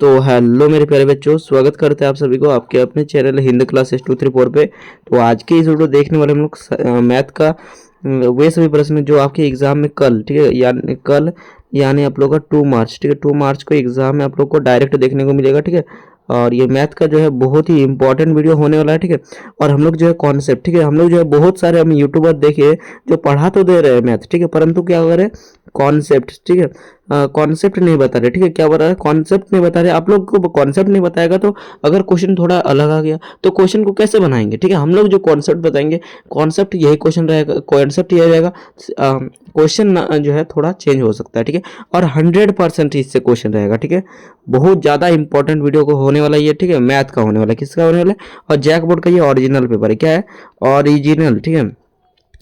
तो हेलो मेरे प्यारे बच्चों, स्वागत करते हैं आप सभी को आपके अपने चैनल हिंदी क्लासेस 234 पे। तो आज के इस वीडियो देखने वाले हम लोग मैथ का वे सभी प्रश्न जो आपके एग्जाम में कल, ठीक है, यानी आप लोग का 2 मार्च, ठीक है, 2 मार्च को एग्जाम में आप लोग को डायरेक्ट देखने को मिलेगा, ठीक है। और ये मैथ का जो है बहुत ही इंपॉर्टेंट वीडियो होने वाला है, ठीक है। और हम लोग जो है कॉन्सेप्ट, ठीक है, हम लोग जो है बहुत सारे हम यूट्यूबर देखे जो पढ़ा तो दे रहे हैं मैथ, ठीक है, परंतु क्या कर रहे हैं, कॉन्सेप्ट, ठीक है, कॉन्सेप्ट नहीं बता रहे, ठीक है। क्या बता रहे, कॉन्सेप्ट नहीं बता रहे। आप लोग को कॉन्सेप्ट नहीं बताएगा तो अगर क्वेश्चन थोड़ा अलग आ गया तो क्वेश्चन को कैसे बनाएंगे, ठीक है। हम लोग जो कॉन्सेप्ट बताएंगे, कॉन्सेप्ट यही क्वेश्चन रहेगा, कॉन्सेप्ट यही रहेगा। क्वेश्चन जो है थोड़ा चेंज हो सकता है, ठीक है, और 100% इससे क्वेश्चन रहेगा, ठीक है। बहुत ज़्यादा इंपॉर्टेंट वीडियो को होने वाला ये, ठीक है, मैथ का होने वाला है। किसका होने वाला है? और जैक बोर्ड का ये ओरिजिनल पेपर है। क्या है? ओरिजिनल, ठीक है,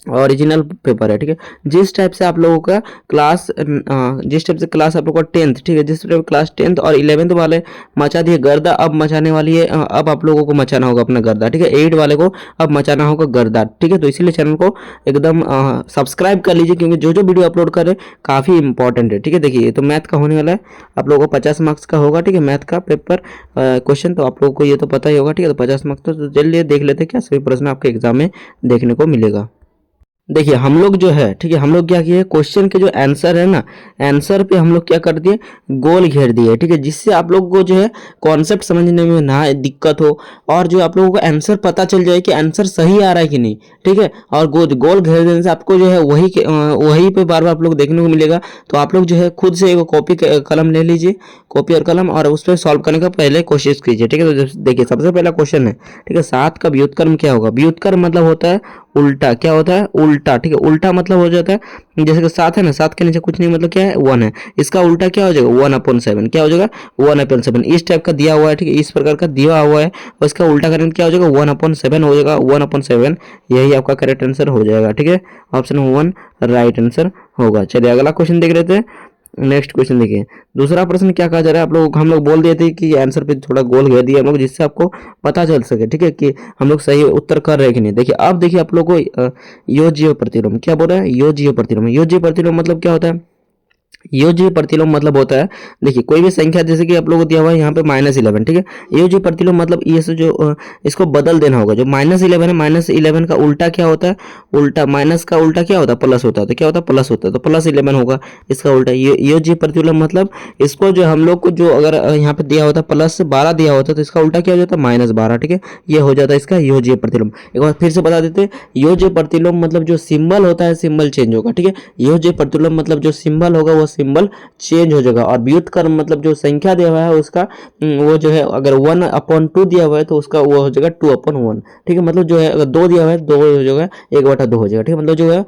ओरिजिनल पेपर है, ठीक है। जिस टाइप से आप लोगों का क्लास जिस टाइप से क्लास आप लोगों का 10th, ठीक है, जिस टाइप क्लास 10th और 11th वाले मचा दिए गर्दा, अब मचाने वाली है, अब आप लोगों को मचाना होगा अपना गर्दा, ठीक है। 8 वाले को अब मचाना होगा गर्दा, ठीक है। तो इसीलिए चैनल को एकदम सब्सक्राइब कर लीजिए, क्योंकि जो जो वीडियो अपलोड कर रहे हैं काफ़ी इंपॉर्टेंट है, ठीक है। देखिए, तो मैथ का होने वाला है, आप लोगों को 50 मार्क्स का होगा, ठीक है, मैथ का पेपर क्वेश्चन। तो आप लोगों को ये तो पता ही होगा, ठीक है। तो 50 मार्क्स, तो चलिए देख लेते हैं क्या सभी प्रश्न आपके एग्जाम में देखने को मिलेगा। देखिए, हम लोग जो है, ठीक है, हम लोग क्या किए, क्वेश्चन के जो आंसर है ना, आंसर पे हम लोग क्या कर दिए, गोल घेर दिए, ठीक है, जिससे आप लोग को जो है कॉन्सेप्ट समझने में ना दिक्कत हो और जो आप लोगों को आंसर पता चल जाए कि आंसर सही आ रहा है कि नहीं, ठीक है। और गोल घेर देने से आपको जो है वही पे बार बार आप लोग देखने को मिलेगा। तो आप लोग जो है खुद से एक कॉपी कलम ले लीजिए, कॉपी और कलम, और उस पर सॉल्व करने का पहले कोशिश कीजिए, ठीक है। तो देखिए, सबसे पहला क्वेश्चन है, ठीक है, 7 का व्युत्क्रम क्या होगा। व्युत्क्रम मतलब होता है उल्टा। क्या होता है? उल्टा, ठीक है। उल्टा मतलब हो जाता है, जैसे कि 7 है ना, 7 के नीचे कुछ नहीं, मतलब क्या है, 1 है। इसका उल्टा क्या हो जाएगा? 1/7। क्या हो जाएगा? 1/7। इस टाइप का दिया हुआ है, ठीक है, इस प्रकार का दिया हुआ है, और इसका उल्टा करेंगे क्या हो जाएगा? 1/7 हो जाएगा। 1/7 यही आपका करेक्ट आंसर हो जाएगा, ठीक है। ऑप्शन 1 राइट आंसर होगा। चलिए अगला क्वेश्चन देख लेते हैं। नेक्स्ट क्वेश्चन देखिए, दूसरा प्रश्न क्या कहा जा रहा है। हम लोग बोल दिए थे कि आंसर पे थोड़ा गोल घेर दिया हम लोग, जिससे आपको पता चल सके, ठीक है, कि हम लोग सही उत्तर कर रहे हैं कि नहीं। देखिए, अब देखिए आप लोग को योज्य प्रतिलोम क्या बोल रहा है? योज्य प्रतिलोम। योज्य प्रतिलोम मतलब क्या होता है? योज्य प्रतिलोम मतलब होता है, देखिए, कोई भी संख्या, जैसे कि आप लोगों को दिया हुआ है यहाँ पे -11, ठीक है। योज्य प्रतिलोम मतलब ये से जो इसको बदल देना होगा। जो -11 है, -11 का उल्टा क्या होता है? उल्टा माइनस का उल्टा क्या होता है? प्लस होता है। तो क्या होता है? प्लस होता है। तो +11 होगा इसका उल्टा। योज्य प्रतिलोम मतलब इसको जो हम लोग को जो अगर यहाँ पे दिया होता +12 दिया होता तो इसका उल्टा क्या हो जाता? -12, ठीक है। ये हो जाता है इसका योज्य प्रतिलोम। एक बार फिर से बता देते हैं, योज्य प्रतिलोम मतलब जो सिंबल होता है, सिंबल चेंज होगा, ठीक है। योज्य प्रतिलोम मतलब जो सिंबल होगा वो सिंबल चेंज हो जाएगा। और व्युत्क्रम मतलब जो संख्या दिया हुआ है उसका वो जो है, अगर 1/2 दिया हुआ है तो उसका वो हो जाएगा 2/1, ठीक है। मतलब जो है, अगर 2 दिया हुआ है 2 हो जाएगा, 1/2 हो जाएगा, ठीक है। मतलब जो है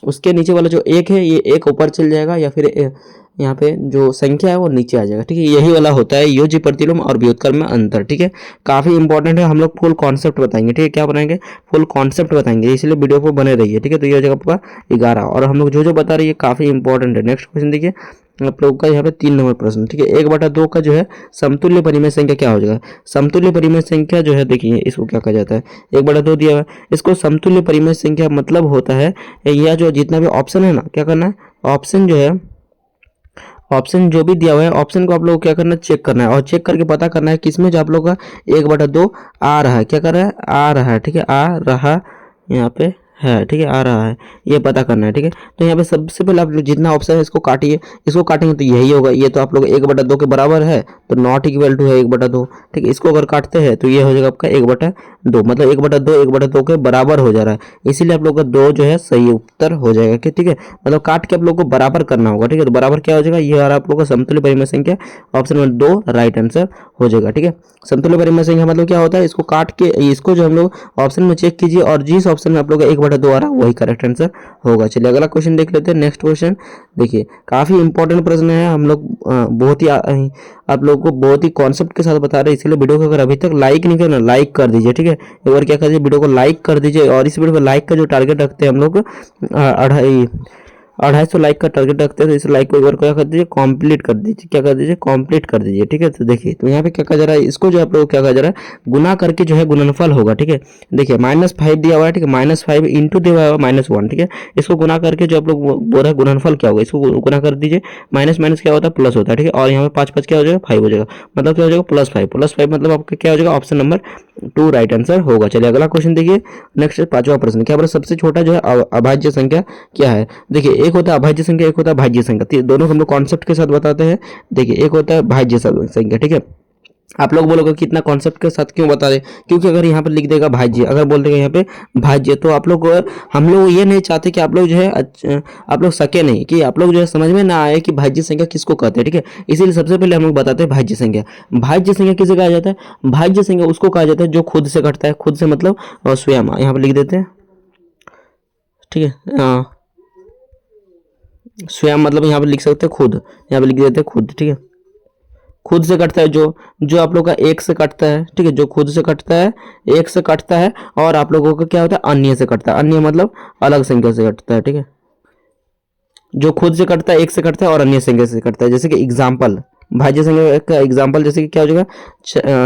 उसके नीचे वाला जो 1 है, ये 1 ऊपर चल जाएगा, या फिर यहाँ पे जो संख्या है वो नीचे आ जाएगा, ठीक है। यही वाला होता है योज्य प्रतिलोम और व्युत्क्रम में अंतर, ठीक है। काफी इंपॉर्टेंट है। हम लोग फुल कॉन्सेप्ट बताएंगे, ठीक है। क्या बनाएंगे? फुल कॉन्सेप्ट बताएंगे, इसलिए वीडियो को बने रहिए, ठीक है। तो ये हो जाएगा आपका 11, और हम लोग जो जो बता रहे हैं काफी इंपॉर्टेंट है। नेक्स्ट क्वेश्चन देखिए आप लोग का, यहाँ पे 3 नंबर प्रश्न, ठीक है। 1/2 का जो है समतुल्य परिमेय संख्या क्या हो जाएगा? समतुल्य परिमेय संख्या जो है, देखिए इसको क्या कहा जाता है, 1/2 दिया हुआ है, इसको समतुल्य परिमेय संख्या मतलब होता है, यह जो जितना भी ऑप्शन है ना, क्या करना है, ऑप्शन जो है, ऑप्शन जो भी दिया हुआ है, ऑप्शन को आप लोग क्या करना है, चेक करना है, और चेक करके पता करना है किसमें जो आप लोग का 1/2 आ रहा है। क्या कर रहा है? आ रहा है, ठीक है, आ रहा यहाँ पे है, ठीक है, आ रहा है, ये पता करना है, ठीक है। तो यहाँ पे सबसे पहले आप लोग जितना ऑप्शन है इसको काटिए, इसको काटेंगे तो यही होगा। ये तो आप लोग 1/2 के बराबर है, तो नॉट इक्वल टू है 1/2, ठीक है। इसको अगर काटते हैं तो ये हो जाएगा आपका 1/2, मतलब 1/2 के बराबर हो जा रहा है, इसीलिए आप लोग का 2 जो है सही उत्तर हो जाएगा, ठीक है। मतलब काट के आप लोग को बराबर करना होगा, ठीक है। तो बराबर क्या हो जाएगा? ये आ रहा है आप लोग का समतुल्य परिमेय संख्या, ऑप्शन नंबर 2 राइट आंसर हो जाएगा, ठीक है। समतुल्य परिमेय संख्या मतलब क्या होता है? इसको काट के इसको जो हम लोग ऑप्शन में चेक कीजिए, और जिस ऑप्शन में आप लोग का 1/2 आ रहा है वही करेक्ट आंसर होगा। चलिए अगला क्वेश्चन देख लेते हैं। नेक्स्ट क्वेश्चन देखिए, काफी इंपॉर्टेंट प्रश्न है। हम लोग बहुत ही आप लोग को बहुत ही कॉन्सेप्ट के साथ बता रहे हैं, इसलिए वीडियो को अगर अभी तक लाइक नहीं करना, लाइक कर दीजिए, ठीक है। एक बार क्या कर दीजिए, वीडियो को लाइक कर दीजिए, और इस वीडियो पर लाइक का जो टारगेट रखते हैं हम लोग 2.5 250 लाइक का टारगेट रखते हैं, तो इस लाइक को एक बार क्या कर दीजिए, कंप्लीट कर दीजिए। क्या कर दीजिए, कंप्लीट कर दीजिए। ठीक है, तो देखिए तो यहाँ पे क्या कहा जा रहा है, इसको जो आप लोग क्या कहा जा रहा है, गुना करके जो है गुणनफल होगा। ठीक है, देखिए -5 दिया हुआ है। ठीक है, -5 इंटू दिया हुआ है -1। ठीक है, इसको गुना करके जो आप लोग बोल रहे हैं गुणनफल क्या होगा, इसको गुना कर दीजिए। माइनस माइनस क्या होता है, प्लस होता है। ठीक है, और यहाँ पे 5 5 क्या हो जाएगा, 5 हो जाएगा। मतलब क्या हो जाएगा, +5 मतलब आपका क्या हो जाएगा, ऑप्शन नंबर 2 राइट आंसर होगा। चलिए अगला क्वेश्चन देखिए। नेक्स्ट 5वां प्रश्न, क्या बोला, सबसे छोटा जो है अभाज्य संख्या क्या है। देखिए एक होता है अभाज्य संख्या, एक होता है भाज्य संख्या, दोनों हम लोग कॉन्सेप्ट के साथ बताते हैं। देखिए एक होता है भाज्य संख्या। ठीक है, आप लोग बोलोगे कि इतना कॉन्सेप्ट के साथ क्यों बता रहे, क्योंकि अगर यहाँ पर लिख देगा भाज्य, अगर बोल देगा यहाँ पे भाज्य, तो आप लोग, हम लोग ये नहीं चाहते कि आप लोग जो है आप लोग सके नहीं, कि आप लोग जो है समझ में ना आए कि भाज्य संख्या किसको कहते हैं। ठीक है, इसीलिए सबसे पहले हम लोग बताते हैं भाज्य संख्या। भाज्य संख्या किसे कहा जाता है, भाज्य संख्या उसको कहा जाता है जो खुद से घटता है। खुद से मतलब स्वयं, यहाँ पर लिख देते हैं। ठीक है, स्वयं मतलब यहाँ पर लिख सकते हैं खुद, यहाँ पर लिख देते हैं खुद। ठीक है, खुद से कटता है जो जो आप लोग का एक से कटता है। ठीक है, जो खुद से कटता है, एक से कटता है, और आप लोगों का क्या होता है, अन्य से कटता है। अन्य मतलब अलग संख्या से कटता है। ठीक है, जो खुद से कटता है, एक से कटता है और अन्य संख्या से कटता है। जैसे कि एग्जाम्पल, भाज्य संख्या का एग्जाम्पल जैसे कि क्या हो जाएगा,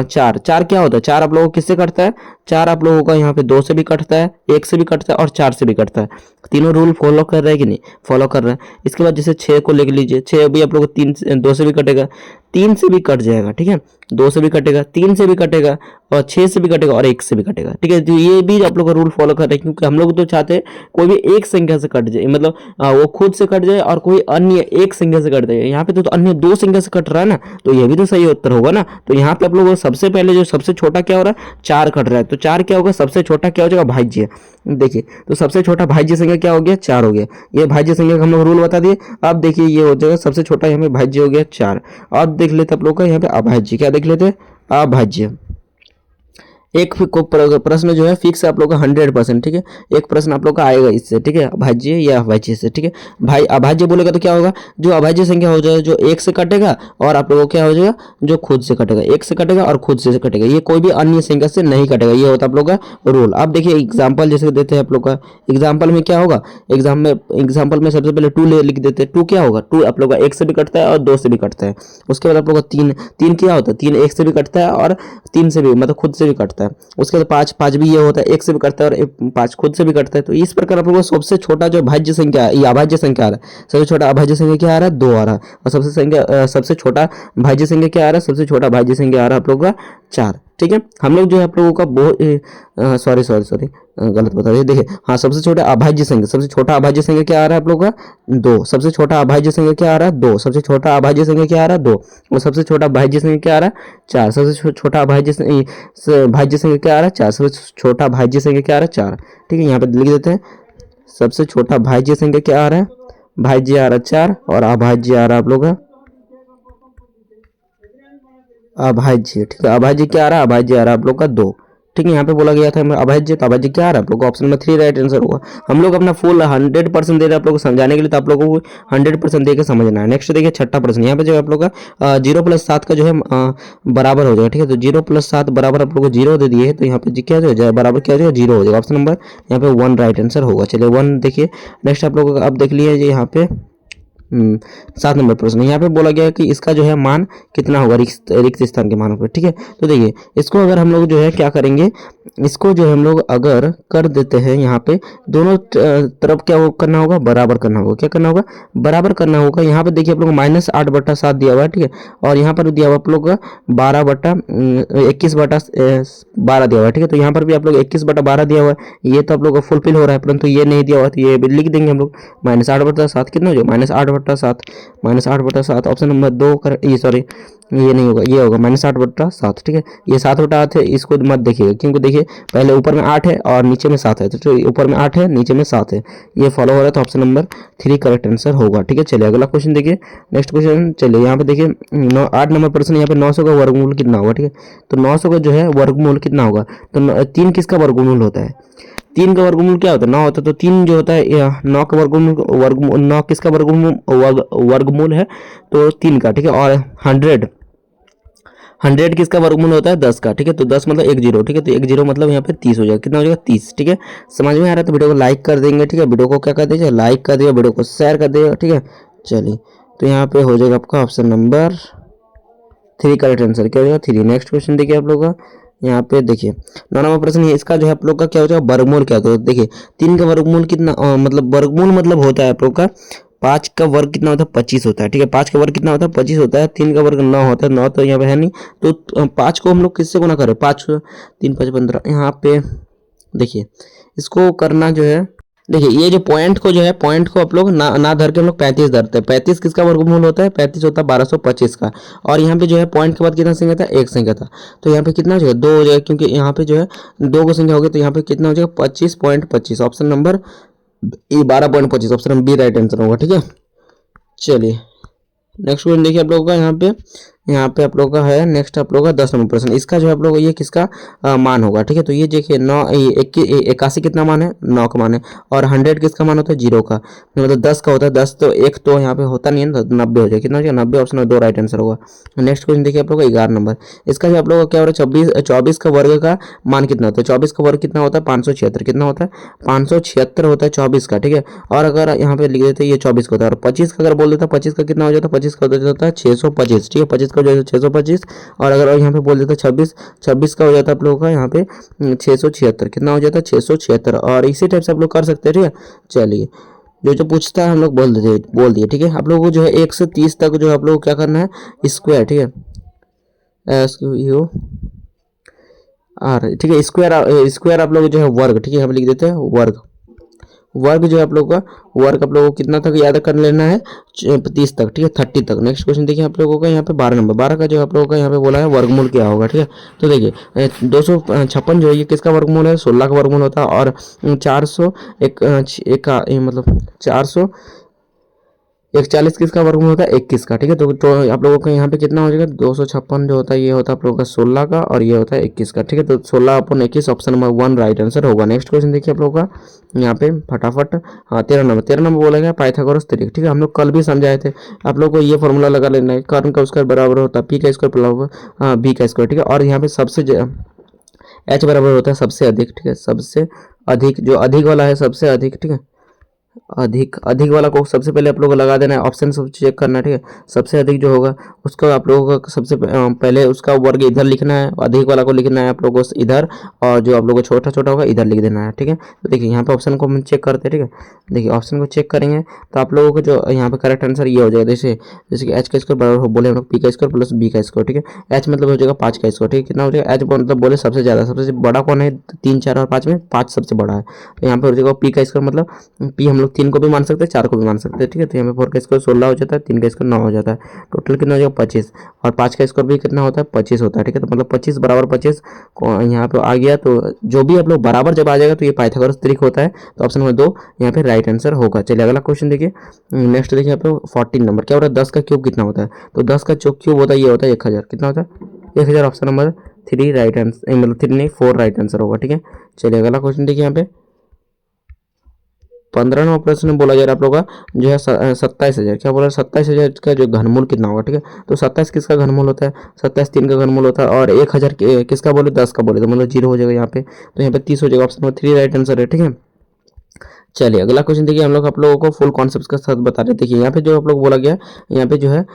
4। 4 क्या होता है, 4 आप लोगों को किससे कटता है, 4 आप लोगों का यहाँ पे 2 से भी कटता है, 1 से भी कटता है और 4 से भी कटता है। तीनों रूल फॉलो कर रहे हैं कि नहीं, फॉलो कर रहे हैं। इसके बाद जैसे 6 को लिख लीजिए, 6 भी आप लोगों को 2 से भी कटेगा, 3 से भी कट जाएगा। ठीक है, 2 से भी कटेगा, 3 से भी कटेगा, और 6 से भी कटेगा, और 1 से भी कटेगा। ठीक है, तो ये भी आप लोग का रूल फॉलो कर रहे हैं, क्योंकि हम लोग तो चाहते हैं कोई भी एक संख्या से कट जाए, मतलब वो खुद से कट जाए और कोई अन्य एक संख्या से कट जाए। यहाँ पे तो अन्य 2 संख्या से कट रहा है ना, तो ये भी तो सही उत्तर होगा ना। तो यहाँ पे आप लोग सबसे पहले जो सबसे छोटा क्या हो रहा है, 4 कट रहा है, तो 4 क्या होगा, सबसे छोटा क्या हो जाएगा, भाज्य। देखिए तो सबसे छोटा भाज्य संख्या क्या हो गया, 4 हो गया। ये भाज्य संख्या का हम लोग रूल बता दिए। अब देखिए ये हो जाएगा सबसे छोटा यहाँ पे भाज्य हो गया 4। अब देख लेते आप लोग का यहाँ पे अभाज्य, क्या देख लेते हैं, अभाज्य। एक प्रश्न जो है फिक्स है आप लोग का 100%। ठीक है, एक प्रश्न आप लोग का आएगा इससे। ठीक है, अभाज्य या अभाज्य से। ठीक है भाई, अभाज्य बोलेगा तो क्या होगा, जो अभाज्य संख्या हो जाए जो एक से कटेगा, और आप लोगों को क्या हो जाएगा, जो खुद से कटेगा, एक से कटेगा और खुद से कटेगा, ये कोई भी अन्य संख्या से नहीं कटेगा। ये होता है आप लोग का रूल। अब देखिए एग्जाम्पल जैसे देते हैं आप लोग का, एग्जाम्पल में क्या होगा, एग्जाम्पल में सबसे पहले 2 लिख देते हैं। 2 क्या होगा, 2 आप लोग का 1 से भी कटता है और 2 से भी कटता है। उसके बाद आप लोग का 3 क्या होता है, 3 1 से भी कटता है और 3 से भी मतलब खुद से भी कटता है। उसके बाद 5 भी ये होता है, 1 से भी कटता है और 5 खुद से भी कटता है। तो इस प्रकार आप लोगों को सबसे छोटा जो भाज्य संख्या है, या अभाज्य संख्या आ रहा है, सबसे छोटा अभाज्य संख्या क्या आ रहा है, 2 आ रहा है। और सबसे छोटा भाज्य संख्या क्या आ रहा है, सबसे छोटा भाज्य संख्या आ रहा है आप लोगों का 4। ठीक है, हम लोग जो है आप लोगों का बहुत सॉरी गलत बता दिए। देखिए हाँ, सबसे छोटा अभाज्य संख्या, सबसे छोटा अभाज्य संख्या क्या आ रहा है आप लोगों का, 2। सबसे छोटा अभाज्य संख्या क्या आ रहा है, 2। सबसे छोटा अभाज्य संख्या क्या आ रहा है, 2। और सबसे छोटा भाज्य संख्या क्या आ रहा है, 4। सबसे छोटा भाज्य संख्या क्या आ रहा है, 4। सबसे छोटा भाज्य संख्या क्या आ रहा है, 4। ठीक है, यहाँ पे लिख देते हैं, सबसे छोटा भाज्य संख्या क्या आ रहा है, भाज्य आ रहा है 4, और अभाज्य आ रहा है आप लोग का अभाज्य। ठीक है, अभाज्य क्या आ रहा है, अभाज्य आ रहा है आप लोग का 2। ठीक है, यहाँ पे बोला गया था अभाज्य, तो अभाज्य क्या आ रहा है आप लोग का, ऑप्शन में 3 राइट आंसर होगा। हम लोग अपना फुल 100% दे रहे हैं आप लोग को समझाने के लिए, तो आप लोगों को 100% दे के समझना है। नेक्स्ट देखिए 6ठा प्रश्न, यहाँ पे जो आप लोग का 0 + 7 का जो है बराबर हो जाएगा। ठीक है, तो 0 + 7 बराबर आप लोग को 0 दे दिए, तो यहाँ पे क्या हो जाएगा, बराबर क्या हो जाएगा, 0 हो जाएगा। ऑप्शन नंबर यहाँ पे 1 राइट आंसर होगा। चलिए 1 देखिए। नेक्स्ट आप लोगों का अब देख लिए यहाँ पे 7 नंबर प्रश्न, यहाँ पे बोला गया है कि इसका जो है मान कितना होगा रिक्त स्थान के मानों पर। ठीक है, तो देखिए इसको अगर हम लोग जो है क्या करेंगे, इसको जो हम लोग अगर कर देते हैं, यहाँ पे दोनों तरफ क्या करना होगा, बराबर करना होगा। क्या करना होगा, बराबर करना होगा। यहाँ पे देखिए आप लोग -8/7 दिया हुआ है। ठीक है, और यहाँ पर दिया हुआ आप लोग का 21/12 दिया हुआ है। ठीक है, तो यहाँ पर भी आप लोग 21/12 दिया हुआ है। ये तो आप लोग का फुलफिल हो रहा है, परंतु ये नहीं दिया हुआ, तो ये भी लिख देंगे हम लोग। -8/7 कितना हो जाएगा, -8/7, -8/7 ऑप्शन नंबर 2 कर, ये सॉरी ये नहीं होगा, ये होगा -8/7। ठीक है, ये 7/8 है, इसको मत देखिएगा, क्योंकि देखिए पहले ऊपर में 8 है और नीचे में 7 है, तो ऊपर में 8 है नीचे में 7 है, ये फॉलो हो रहा है, तो ऑप्शन नंबर 3 करेक्ट आंसर होगा। ठीक है, चलिए अगला क्वेश्चन देखिए। नेक्स्ट क्वेश्चन चलिए, यहाँ पे देखिए 8 नंबर प्रश्न, यहाँ पे 900 का वर्गमूल कितना होगा। ठीक है, तो 900 का जो है वर्गमूल कितना होगा, तो 3 किसका वर्गमूल होता है, 3 का वर्गमूल क्या होता है, 9 होता है। तो 3 जो होता है 9 का वर्गमूल 9 किसका वर्गमूल है, तो 3 का। ठीक है, और 100 किसका वर्गमूल होता है 10 का, ठीक है। तो 10 मतलब 1 जीरो, ठीक है। तो 1 जीरो मतलब यहाँ पे 30 हो जाएगा, कितना हो जाएगा 30, ठीक है। समझ में आ रहा है तो वीडियो को लाइक कर देंगे, ठीक है। वीडियो को क्या कर दीजिए, लाइक कर दिए, वीडियो को शेयर कर दिए, ठीक है। चलिए, तो यहाँ पे हो जाएगा आपका ऑप्शन नंबर 3 करेक्ट आंसर, क्या हो जाएगा 3। नेक्स्ट क्वेश्चन देखिए आप लोग का, यहाँ पे देखिए 9 नंबर प्रश्न है, इसका जो है आप लोग का क्या हो जाएगा वर्गमूल क्या होता है। देखिए 3 का वर्गमूल कितना, मतलब वर्गमूल मतलब होता है आप लोग का 5 का वर्ग कितना होता है 25 होता है, ठीक है। 5 का वर्ग कितना होता है 25 होता है। 3 का वर्ग 9 होता है, 9 तो यहाँ पे है नहीं, तो 5 को हम लोग किससे गुना करें, 5 3 5 15। यहाँ पे देखिए इसको करना जो है, देखिए ये जो पॉइंट को जो है, पॉइंट को आप लोग ना धर के हम लोग 35 धरते हैं। 35 किसका वर्गमूल होता है, 35 होता है 1225 का। और यहाँ पे जो है पॉइंट के बाद कितना संख्या था, एक संख्या था, तो यहाँ पे कितना हो जाएगा 2 हो जाएगा, क्योंकि यहाँ पे जो है 2 को संख्या होगी, तो यहाँ पे कितना हो जाएगा 25.25। Option number A 12.25, option number B right answer होगा, ठीक है। चलिए नेक्स्ट क्वेश्चन देखिए आप लोगों का, यहाँ पे आप लोगों का है नेक्स्ट आप लोगों का 10 नंबर प्रश्न। इसका जो है आप लोग ये किसका मान होगा, ठीक है। तो ये देखिए 81 कितना मान है, 9 का मान है। और 100 किसका मान होता है, 0 का, मतलब 10 का होता है। 10 तो एक तो यहाँ पे होता नहीं है, तो 90 हो जाए, कितना हो जाएगा 90, ऑप्शन नंबर 2 राइट आंसर होगा। नेक्स्ट क्वेश्चन देखिए आप लोग 11 नंबर। इसका जो आप लोग क्या हो रहा है 24 का वर्ग का मान कितना होता है, 24 का वर्ग कितना होता है 576, कितना होता है 576 होता है 24 का, ठीक है। और अगर यहाँ पे लिख देते ये 24 का होता है, और 25 का अगर बोल देता 25 का कितना हो जाता है, 25 का हो जाता है 625, ठीक है। 25 का हो जाता है 625। और अगर यहाँ पे बोल देता 26 का हो जाता है आप लोगों का यहाँ पे 676, कितना हो जाता है 676। और इसी टाइप से आप लोग कर सकते हैं, ठीक है। चलिए जो पूछता है हम लोग बोल दिए, ठीक है। आप लोगों को जो है 1 से 30 तक जो आप लोगों को क्या करना है स्क्वायर, ठीक है, ठीक है। स्क्वायर आप लोग जो है वर्ग, ठीक है, हम लिख देते हैं वर्ग। वर्ग जो है आप लोगों का वर्ग आप लोगों को कितना तक याद कर लेना है 30 तक, ठीक है 30 तक। नेक्स्ट क्वेश्चन देखिए आप लोगों का यहाँ पे 12 नंबर, 12 का जो आप लोगों का यहाँ पे बोला है वर्गमूल क्या होगा, ठीक है। तो देखिए 256 जो है ये किसका वर्गमूल है, 16 का वर्गमूल होता है। और 400 मतलब 441 किसका वर्गमूल होता है 21 का, ठीक है। तो आप लोगों का यहाँ पे कितना हो जाएगा 256 जो होता है ये होता है आप लोगों का 16 का, और ये होता है 21 का, ठीक है। तो 16/21 ऑप्शन नंबर 1 राइट आंसर होगा। नेक्स्ट क्वेश्चन देखिए आप लोगों का यहाँ पे फटाफट, हाँ 13 नंबर बोला गया पाइथागोरस त्रिक, ठीक है। हम लोग कल भी समझाए थे, आप लोग को ये फॉर्मूला लगा लेना है, कर्ण का स्क्वायर बराबर होता है पी का स्क्वायर प्लस बी का स्क्वायर, ठीक है। और यहाँ पे सबसे एच बराबर होता है सबसे अधिक, ठीक है, सबसे अधिक जो अधिक वाला है सबसे अधिक, ठीक है। अधिक वाला को सबसे पहले आप लोगों को लगा देना है, ऑप्शन सब चेक करना है, ठीक है। सबसे अधिक जो होगा उसको आप लोगों को सबसे पहले उसका वर्ग इधर लिखना है, अधिक वाला को लिखना है आप लोगों को इधर, और जो आप लोगों को छोटा छोटा होगा इधर लिख देना है, ठीक है। तो देखिए यहाँ पे ऑप्शन को हम चेक करते हैं, ठीक है। देखिए ऑप्शन को चेक करेंगे तो आप लोगों को जो यहाँ पे करेक्ट आंसर ये हो जाएगा, जैसे कि एच का स्क्वायर बराबर बोले हम लोग पी का स्क्वायर प्लस बी का स्क्वायर, ठीक है। एच मतलब हो जाएगा 5 का स्क्वायर, ठीक है। कितना हो जाएगा एच मतलब बोले सबसे ज़्यादा, सबसे बड़ा कौन है 3 4 और 5 में 5 सबसे बड़ा है, तो यहाँ पे हो जाएगा पी का स्क्वायर, मतलब पी हम लोग 3 को भी मान सकते हैं 4 को भी मान सकते हैं, ठीक है। तो यहाँ पे 4 का स्क्वायर 16 हो जाता है, 3 का स्क्वायर 9 हो जाता है, टोटल कितना हो जाएगा 25। और 5 का स्क्वायर भी कितना होता है 25 होता है, ठीक है। तो मतलब 25 बराबर 25 यहाँ पे आ गया, तो जो भी आप लोग बराबर जब आ जाएगा तो ये पाइथागोरस त्रिक होता है, तो ऑप्शन नंबर 2 यहाँ पे राइट आंसर होगा। चलिए अगला क्वेश्चन देखिए, नेक्स्ट देखिए यहाँ पे 14 नंबर क्या हो रहा है 10 का क्यूब कितना होता है, तो 10 का जो क्यूब होता है ये होता है 1000, कितना होता है 1000, ऑप्शन नंबर 3 राइट आंसर, मतलब 3 नहीं 4 राइट आंसर होगा, ठीक है। चलिए अगला क्वेश्चन देखिए यहाँ पे 15 नंबर प्रश्न बोला जा रहा है आप लोग का जो है 27,000, क्या बोला 27,000 का जो घनमूल कितना होगा, ठीक है। तो 27 किसका घनमूल होता है, 27 3 का घनमूल होता है। और 1000 किसका बोले 10 का बोले, तो मतलब 0 हो जाएगा यहाँ पे, तो यहाँ पे 30 हो जाएगा, ऑप्शन नंबर 3 राइट आंसर है, ठीक है। चलिए अगला क्वेश्चन देखिए, हम लोग आप लोगों को फुल कॉन्सेप्ट के साथ बता रहे हैं। देखिए यहाँ पे जो आप लोग बोला गया यहाँ पे जो है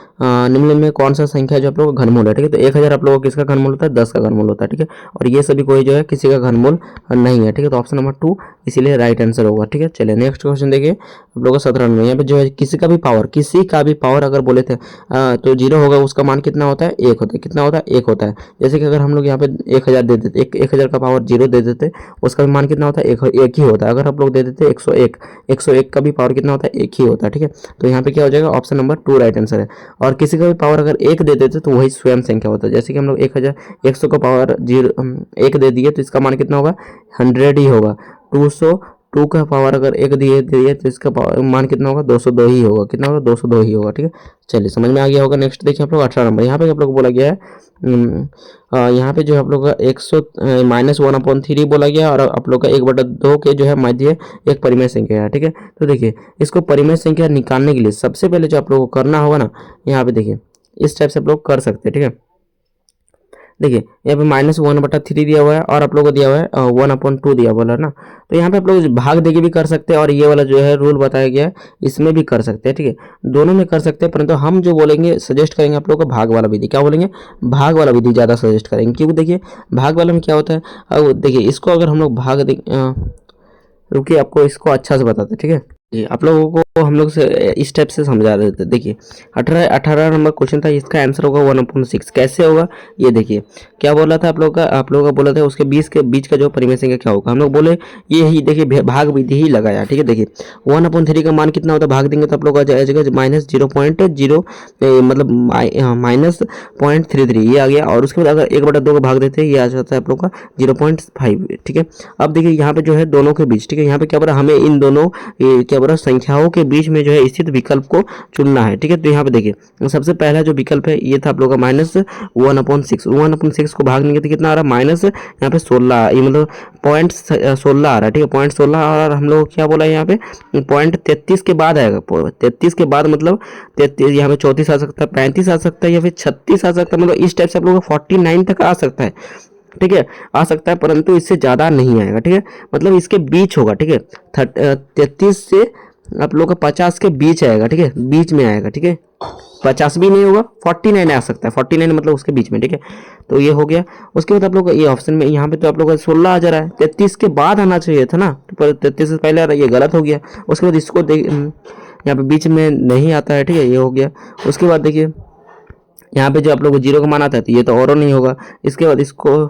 निम्न में कौन सा संख्या जो आप लोग का घनमूल है, ठीक है। तो 1000 आप लोगों को किसका घनमूल होता है 10 का घनमूल होता है, ठीक है। और ये सभी कोई जो है किसी का घनमूल नहीं है, ठीक है। तो ऑप्शन नंबर 2 इसीलिए राइट आंसर होगा, ठीक है। चलिए नेक्स्ट क्वेश्चन देखिए आप लोगों का 17 में, यहाँ पे जो है किसी का भी पावर अगर बोले थे तो 0 होगा, उसका मान कितना होता है 1 होता है, कितना होता है 1 होता है। जैसे कि अगर हम लोग यहाँ पे 1000 दे देते, 1000 का पावर 0 दे देते, उसका भी मान कितना होता है 1 ही होता है। अगर आप लोग दे देते 101 का भी पावर कितना होता है 1 ही होता है, ठीक है। तो यहाँ पे क्या हो जाएगा ऑप्शन नंबर 2 राइट आंसर है। और किसी का भी पावर अगर 1 दे देते तो वही स्वयं संख्या होता है। जैसे कि हम लोग 100 का पावर 1 दे दिए तो इसका मान कितना होगा 100 ही होगा। 202 का पावर अगर 1 दिए तो इसका मान कितना होगा 202 ही होगा, कितना होगा 202 ही होगा, ठीक है। चलिए समझ में आ गया होगा। नेक्स्ट देखिए आप लोग 18 नंबर, यहाँ पे आप लोग को बोला गया है यहाँ पे जो आप लोग का 100 -1/3 बोला गया, और आप लोग का 1/2 के जो है मध्य एक परिमेय संख्या है, ठीक है। तो देखिए इसको परिमेय संख्या निकालने के लिए सबसे पहले जो आप लोग को करना होगा ना, यहाँ पे देखिए इस टाइप से आप लोग कर सकते हैं, ठीक है। देखिए यहाँ पे -1/3 दिया हुआ है और आप लोगों को दिया हुआ है 1/2 दिया हुआ है ना। तो यहाँ पे आप लोग भाग देके भी कर सकते हैं और ये वाला जो है रूल बताया गया है इसमें भी कर सकते हैं, ठीक है, दोनों में कर सकते हैं। परंतु हम जो बोलेंगे सजेस्ट करेंगे आप लोगों को भाग वाला विधि, क्या बोलेंगे, भाग वाला विधि ज़्यादा सजेस्ट करेंगे। क्योंकि देखिए भाग वाला में क्या होता है, अब देखिए इसको अगर हम लोग भाग दे रुकिए आपको इसको अच्छा से बताते हैं, ठीक है जी। आप लोगों को हम लोग से इस टाइप से समझा रहे थे। देखिए 18 नंबर क्वेश्चन था, इसका आंसर होगा 1/6। कैसे होगा ये देखिए, क्या बोला था आप लोगों का बोला था उसके 20 के बीच का जो परिमेय संख्या क्या होगा। हम लोग बोले ये ही देखिए भाग विधि ही लगाया, ठीक है। देखिए 1/3 का मान कितना होता है, भाग देंगे तो आप लोग आ जाएगा -0.0 मतलब -0.33 ये आ गया। और उसके बाद अगर 1/2 का भाग देते हैं ये आ जाता है आप लोग का 0.5, ठीक है। अब देखिए यहाँ पे जो है दोनों के बीच, ठीक है, यहाँ पे क्या बोला हमें इन दोनों क्या बोला संख्याओं के बीच में जो है स्थित विकल्प को चुनना है, ठीक है। तो यहाँ पे देखिए सबसे पहला जो विकल्प है ये था आप लोग का -1/6 को भाग देंगे तो कितना आ रहा है माइनस यहाँ पे 16, ये मतलब 0.16 आ रहा है, ठीक है, 0.16। और हम लोग क्या बोला यहाँ पे 0.33 के बाद आएगा, 33 के बाद मतलब 33, यहाँ पे 34 आ सकता है, 35 आ सकता है या फिर 36 आ सकता है, मतलब इस टाइप से आप लोग का 49 तक आ सकता है, ठीक है, आ सकता है। परंतु इससे ज़्यादा नहीं आएगा, ठीक है, मतलब इसके बीच होगा, ठीक है। 33 से आप लोग का 50 के बीच आएगा, ठीक है, बीच में आएगा, ठीक है। 50 भी नहीं होगा, 49 आ सकता है, 49 मतलब उसके बीच में, ठीक है। तो ये हो गया। उसके बाद आप लोग ये ऑप्शन में यहाँ पे तो आप लोग का 16 आ जा रहा है, 33 के बाद आना चाहिए था ना, तो पर 33 से पहले आ रहा है, ये गलत हो गया। उसके बाद इसको यहाँ पे बीच में नहीं आता है, ठीक है, ये हो गया। उसके बाद देखिए यहाँ पे जो आप लोग को 0 का मान आता है तो ये तो और नहीं होगा। इसके बाद इसको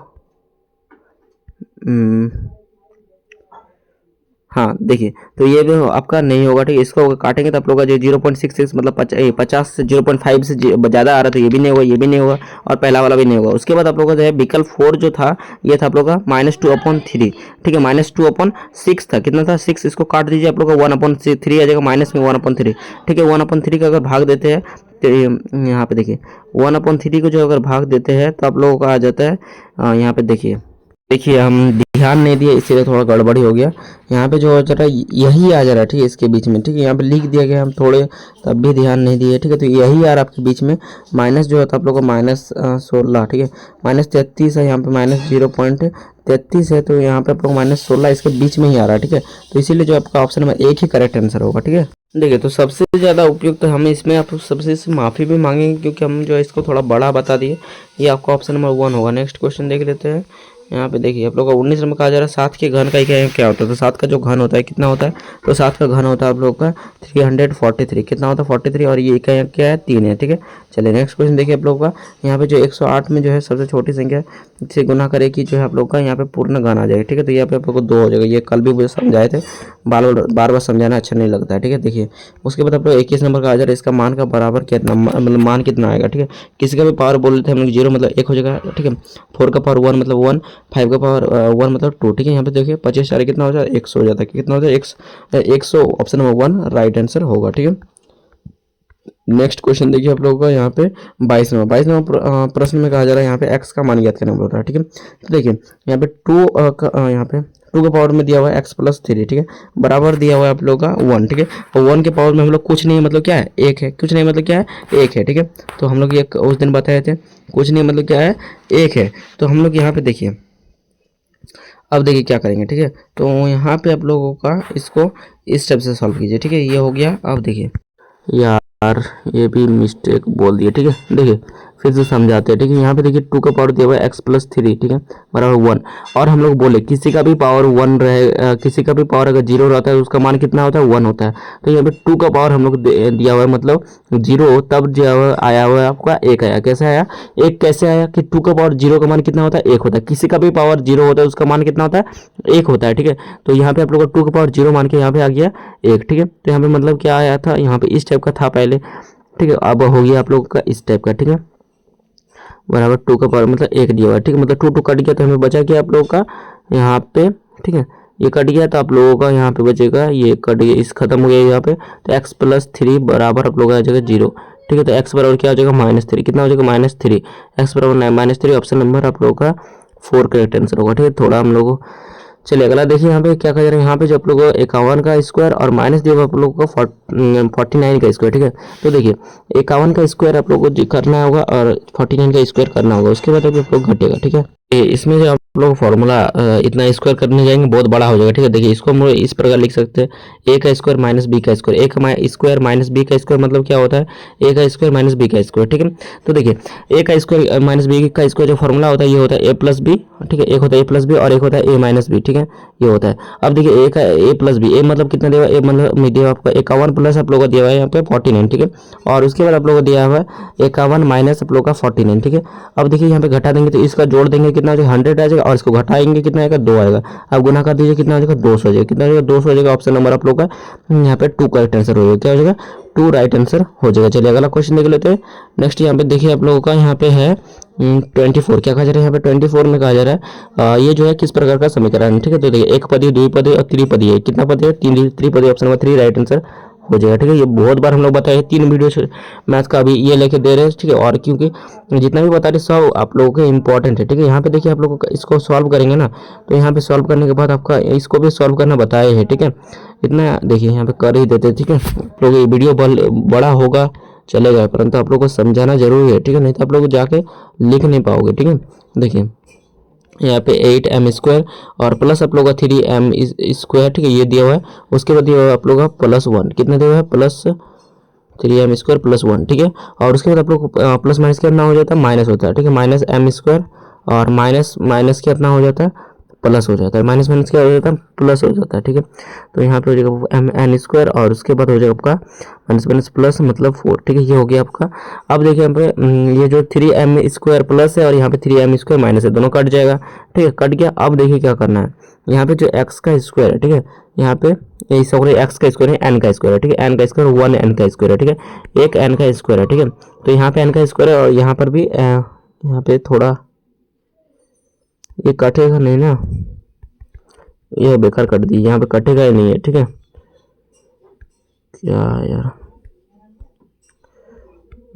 हाँ देखिए तो ये भी आपका नहीं होगा, ठीक है। इसको काटेंगे तो आप लोग का जो 0.66 मतलब 50 से 0.5 से ज़्यादा आ रहा है तो ये भी नहीं होगा, ये भी नहीं होगा और पहला वाला भी नहीं होगा। उसके बाद आप लोग का जो है विकल्प 4 जो था ये था आप लोग का -2/3, ठीक है, -2/6 था, कितना था 6, इसको काट दीजिए आप लोग का 1/3 आ जाएगा, माइनस में 1/3, ठीक है। 1/3 का अगर भाग देते हैं तो यहाँ पे देखिए 1/3 को जो अगर भाग देते हैं तो आप लोगों का आ जाता है यहाँ पे देखिए हम ध्यान नहीं दिए इसीलिए थोड़ा गड़बड़ी हो गया। यहाँ पे जो हो जा रहा है यही आ जा रहा है, ठीक है, इसके बीच में, ठीक है, यहाँ पे लिख दिया गया हम थोड़े तब भी ध्यान नहीं दिए, ठीक है। तो यही आ रहा है आपके बीच में माइनस जो है तो आप लोग को -16, ठीक है, -33 है, यहाँ पे -0.33 है, तो यहाँ पे आप लोग -16 इसके बीच में ही आ रहा है, ठीक है। तो इसीलिए जो आपका ऑप्शन नंबर 1 ही करेक्ट आंसर होगा, ठीक है। देखिए तो सबसे ज़्यादा उपयुक्त तो हम इसमें आप सबसे माफ़ी भी मांगेंगे क्योंकि हम जो है इसको थोड़ा बड़ा बता दिए। ये आपका ऑप्शन नंबर 1 होगा। नेक्स्ट क्वेश्चन देख लेते हैं। यहाँ पे देखिए आप लोग का 19 नंबर कहा जा रहा है 7 के घन का क्या होता है। तो 7 का जो घन होता है कितना होता है, तो 7 का घन होता है आप लोग का 343, कितना होता है 43, और ये का क्या है 3 है, ठीक है। चलिए नेक्स्ट क्वेश्चन देखिए आप लोग का। यहाँ पे जो 108 में जो है सबसे छोटी संख्या से गुना करे कि जो है आप लोग का यहाँ पे पूर्ण घन आ जाएगा, ठीक है। तो यहाँ पे आप लोग को 2 हो जाएगा। ये कल भी मुझे समझाए थे, बार बार समझाना अच्छा नहीं लगता है, ठीक है। देखिए उसके बाद आप लोग 21 नंबर का आ जा रहा है, इसका मान का बराबर कितना मतलब मान कितना आएगा, ठीक है। किसी का भी पावर बोल रहे थे हम लोग 0 मतलब 1 हो जाएगा, ठीक है। 4 का पावर 1 मतलब 1, 5 का पावर 1 मतलब 2, ठीक है। यहाँ पे देखिए 25 4 कितना हो जाता है 100 हो जाता है, कितना हो जाता है 100। ऑप्शन नंबर 1 राइट आंसर होगा, ठीक है। नेक्स्ट क्वेश्चन देखिए आप लोगों का यहाँ पे 22 नंबर प्रश्न में कहा जा रहा है यहाँ पे x का मान ज्ञात करना बोल रहा है, ठीक है। तो देखिए यहाँ पे 2 यहाँ पे 2 के पावर में दिया हुआ है x+3, ठीक है, बराबर दिया हुआ है आप लोग का 1, ठीक है। और 1 के पावर में हम लोग कुछ नहीं मतलब क्या है 1 है, कुछ नहीं मतलब क्या है 1 है, ठीक है। तो हम लोग ये उस दिन बताए थे कुछ नहीं मतलब क्या है 1 है। तो हम लोग यहाँ पे देखिए अब देखिए क्या करेंगे, ठीक है। तो यहाँ पे आप लोगों का इसको इस टाइप से सॉल्व कीजिए, ठीक है। ये हो गया। अब देखिए यार ये भी मिस्टेक बोल दिए, ठीक है। देखिए फिर से समझाते हैं, ठीक है। यहाँ पे देखिए 2 का पावर दिया हुआ है x+3, ठीक है, बराबर 1। और हम लोग बोले किसी का भी पावर 1 रहे, किसी का भी पावर अगर 0 रहता है तो उसका मान कितना होता है 1 होता है। तो यहाँ पे 2 का पावर हम लोग दिया हुआ है मतलब 0, तब जो आया हुआ है आपका 1 आया। कैसे आया 1, कैसे आया कि 2 का पावर 0 का मान कितना होता है 1 होता है। किसी का भी पावर 0 होता है उसका मान कितना होता है 1 होता है, ठीक है। तो यहाँ पे आप लोग का 2 का पावर 0 मान के यहाँ पे आ गया 1, ठीक है। तो यहाँ पे मतलब क्या आया था, यहाँ पे इस टाइप का था पहले, ठीक है। अब हो गया आप लोगों का इस टाइप का, ठीक है, बराबर 2 का पावर मतलब 1 दिया हुआ है, ठीक है। मतलब 2 कट गया तो हमें बचा क्या आप लोगों का यहाँ पे, ठीक है, ये कट गया तो आप लोगों का यहाँ पे बचेगा, ये कट गया, इस खत्म हो गया यहाँ पे। तो x+3 बराबर आप लोग आ जाएगा 0, ठीक है। तो x बराबर क्या हो जाएगा -3, कितना हो जाएगा -3, x बराबर -3। ऑप्शन नंबर आप लोगों का 4 करेक्ट आंसर होगा, ठीक है। थोड़ा हम लोग चलिए अगला देखिए यहाँ पे क्या कह रहे हैं, यहाँ पे जो आप लोगों को 51 का स्क्वायर और माइनस दिया हुआ आप लोगों को 49 का स्क्वायर, ठीक है। तो देखिए 51 का स्क्वायर आप लोगों को करना होगा और 49 का स्क्वायर करना होगा, उसके बाद आप लोग घटेगा, ठीक है। इसमें जो आप लोग फॉर्मूला इतना स्क्वायर करने जाएंगे बहुत बड़ा हो जाएगा, ठीक है। देखिए इसको हम लोग इस प्रकार लिख सकते हैं, ए का स्क्वायर माइनस बी का स्क्वायर, ए का स्क्वायर माइनस बी का स्क्वायर मतलब क्या होता है, ए का स्क्वायर माइनस बी का स्क्वायर, ठीक है। तो देखिए ए का स्क्वायर माइनस बी का स्क्वायर जो फॉर्मूला होता है ये होता है ए प्लस बी, ठीक है। एक होता है ए प्लस बी और एक होता है ए माइनस बी, ठीक है, ये होता है। अब देखिए ए का ए प्लस बी, ए मतलब कितना दिया हुआ है, ए मतलब दिया आपका 51 प्लस आप लोगों को दिया हुआ है यहाँ पे 49, ठीक है। और उसके बाद आप लोगों को दिया हुआ है 51 माइनस आप लोगों का 49, ठीक है। अब देखिए यहाँ पे घटा देंगे तो इसका जोड़ देंगे कितना हो जाएगा 100 आ जाएगा, और इसको घटाएंगे कितना आएगा 2 आएगा। अब गुना कर दीजिए कितना हो जाएगा 200 हो जाएगा, कितना हो जाएगा 200 हो जाएगा। ऑप्शन नंबर आप लोग का यहाँ पे 2 करेक्ट आंसर हो जाएगा, क्या हो जाएगा 2 राइट आंसर हो जाएगा। चलिए अगला क्वेश्चन देख लेते हैं। नेक्स्ट यहाँ पे देखिए आप लोगों का यहाँ पे है 24, क्या कहा जा रहा है यहाँ पे 24 में कहा जा रहा है ये जो है किस प्रकार का समीकरण है, ठीक है। तो देखिए एक पदी, द्विपदी और त्रिपदी है, कितना पदी है त्रिपदी, ऑप्शन नंबर 3 राइट आंसर हो जाएगा, ठीक है। ये बहुत बार हम लोग बताए 3 वीडियो मैथ का अभी ये लेके दे रहे हैं, ठीक है। और क्योंकि जितना भी बता रहे सब आप लोगों के इंपॉर्टेंट है, ठीक है। यहाँ पे देखिए आप लोगों को इसको सॉल्व करेंगे ना, तो यहाँ पे सॉल्व करने के बाद आपका इसको भी सॉल्व करना बताए हैं, ठीक है। इतना देखिए यहाँ पे कर ही देते, ठीक है। आप लोग ये वीडियो बड़ा होगा चलेगा, परंतु आप लोग को समझाना जरूरी है, ठीक है, नहीं तो आप लोग जाके लिख नहीं पाओगे, ठीक है। देखिए यहाँ पे 8m स्क्वायर और प्लस आप लोग का 3m स्क्वायर, ठीक है, ये दिया हुआ है। उसके बाद दिया हुआ है आप लोग का +1, कितना दिया हुआ है प्लस 3m स्क्वायर +1, ठीक है। और उसके बाद आप लोग प्लस माइनस कितना हो जाता है, माइनस होता है, ठीक है। माइनस m स्क्वायर और माइनस माइनस कितना हो जाता है, प्लस हो जाता है, माइनस माइनस क्या हो जाता है, प्लस हो जाता है, ठीक है। तो यहाँ पे हो जाएगा mn स्क्वायर और उसके बाद हो जाएगा आपका माइनस माइनस प्लस मतलब 4, ठीक है, ये हो गया आपका। अब देखिए यहाँ पे ये जो 3m स्क्वायर प्लस है और यहाँ पे 3m स्क्वायर माइनस है, दोनों कट जाएगा, ठीक है, कट गया। अब देखिए क्या करना है, यहाँ पे जो x का स्क्वायर है, ठीक है, यहाँ पे सॉरी x का स्क्वायर है n का स्क्वायर है, ठीक है, n का स्क्वायर 1 n का स्क्वायर है, ठीक है, एक n का स्क्वायर है, ठीक है। तो यहाँ पे n का स्क्वायर है और यहाँ पर भी यहाँ पे थोड़ा ये कटेगा नहीं ना, ये बेकार कट दी, यहाँ पे कटेगा ही नहीं है, ठीक है। क्या यार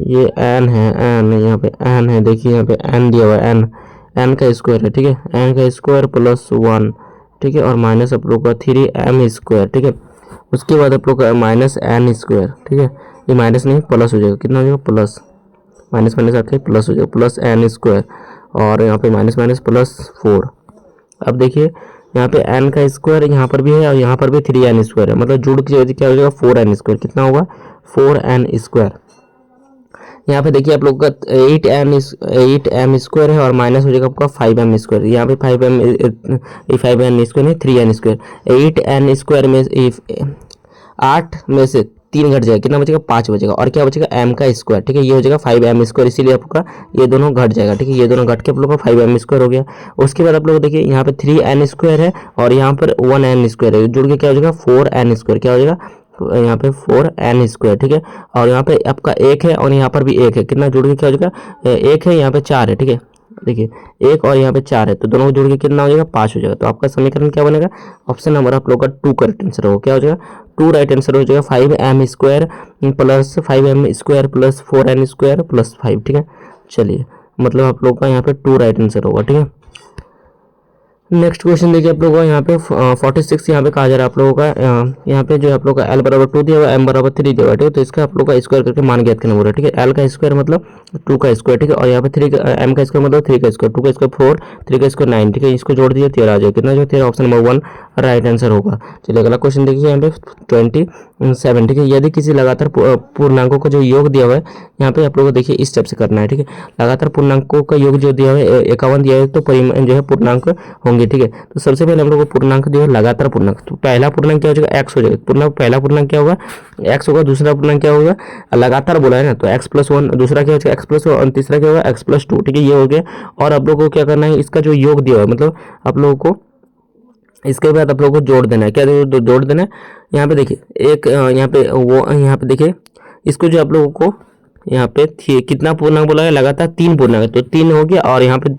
ये n है, n यहाँ पे n है, देखिए यहाँ पे n दिया हुआ है, n का स्क्वायर है, ठीक है, n का स्क्वायर +1, ठीक है, और माइनस आप लोग का 3m स्क्वायर, ठीक है। उसके बाद आप लोग का माइनस n स्क्वायर, ठीक है, ये माइनस नहीं प्लस हो जाएगा, कितना हो जाएगा प्लस, माइनस माइनस आके प्लस हो जाएगा, प्लस n स्क्वायर और यहाँ पे माइनस माइनस +4। अब देखिए यहाँ पे n का स्क्वायर यहाँ पर भी है और यहाँ पर भी 3n स्क्वायर है, मतलब जुड़ की वजह क्या हो जाएगा 4n स्क्वायर, कितना होगा 4n स्क्वायर। यहाँ पे देखिए आप लोग का 8m स्क्वायर है और माइनस हो जाएगा आपका 5m स्क्वायर, यहाँ पे 5n स्क्वायर नहीं 3n स्क्वायर, 8n स्क्वायर में 8 में से 3 घट जाएगा, कितना बचेगा 5 बचेगा, और क्या बचेगा m का स्क्वायर, ठीक है, ये हो जाएगा 5m स्क्वायर, इसीलिए आपका ये दोनों घट जाएगा, ठीक है, ये दोनों घट के आप लोग का 5m स्क्वायर हो गया। उसके बाद आप लोग देखिए यहाँ पे 3n स्क्वायर है और यहाँ पर 1n स्क्वायर है, जुड़ के क्या हो जाएगा 4n स्क्वायर, क्या हो जाएगा यहाँ पे 4n स्क्वायर, ठीक है। और यहाँ पे आपका 1 है और यहाँ पर भी 1 है, कितना जुड़ के क्या हो जाएगा 1 है, यहाँ पे 4 है, ठीक है। देखिए 1 और यहाँ पे 4 है, तो दोनों को जोड़ के कितना हो जाएगा 5 हो जाएगा। तो आपका समीकरण क्या बनेगा, ऑप्शन नंबर आप लोग का 2 करेक्ट आंसर होगा, क्या हो जाएगा 2 राइट आंसर हो जाएगा। 5m square plus 5m square plus 4n square plus 5, ठीक है। चलिए मतलब आप लोग का यहाँ पे 2 राइट आंसर होगा, ठीक है। नेक्स्ट क्वेश्चन देखिए आप लोगों का यहाँ पे 46 यहाँ पे कहा जा रहा है आप लोगों का यहाँ पे जो आप लोग का l बराबर 2 दिया हुआ है, m बराबर 3 दिया हुआ है, ठीक है। तो इसका आप लोग का स्क्वायर करके मान ज्ञात करना बोल रहा है, ठीक है। l का स्क्वायर मतलब 2 का स्क्वायर, ठीक है, और यहाँ पे 3 m का स्क्वायर मतलब 3 का स्क्वायर, 2 का स्क्वायर 4, 3 का स्क्वायर 9, ठीक है। इसको जोड़ दिए 13 आ जाएगा, कितना जो 13, ऑप्शन नंबर 1 राइट आंसर होगा। चलिए अगला क्वेश्चन देखिए यहाँ पे 27, ठीक है। यदि किसी लगातार पूर्णांकों का जो योग दिया हुआ है, यहाँ पे आप लोगों को देखिए इस स्टेप से करना है, ठीक है। लगातार पूर्णांकों का योग जो दिया हुआ है 51 दिया है, तो जो है पूर्णांक होंगे, ठीक है। तो सबसे पहले हम लोग को पूर्णांक जो है लगातार पूर्णांक, तो पहला पूर्णांक क्या हो जाएगा x हो जाएगा, पहला पूर्णांक क्या होगा x होगा, दूसरा पूर्णांक क्या होगा लगातार बोला है ना, तो x+1, दूसरा क्या होगा x+1 और तीसरा क्या होगा x+2, ठीक है, ये हो गया। और आप लोगों को क्या करना है, इसका जो योग दिया हुआ है मतलब आप लोगों को इसके बाद आप लोगों को जोड़ देना है, क्या जोड़ देना है। यहाँ पे देखिए एक यहाँ पे वो यहाँ पे देखिए इसको जो आप लोगों को यहाँ पे कितना पूर्णांक बोला है, लगातार 3 पूर्णांक, तो 3 हो गया और यहाँ पे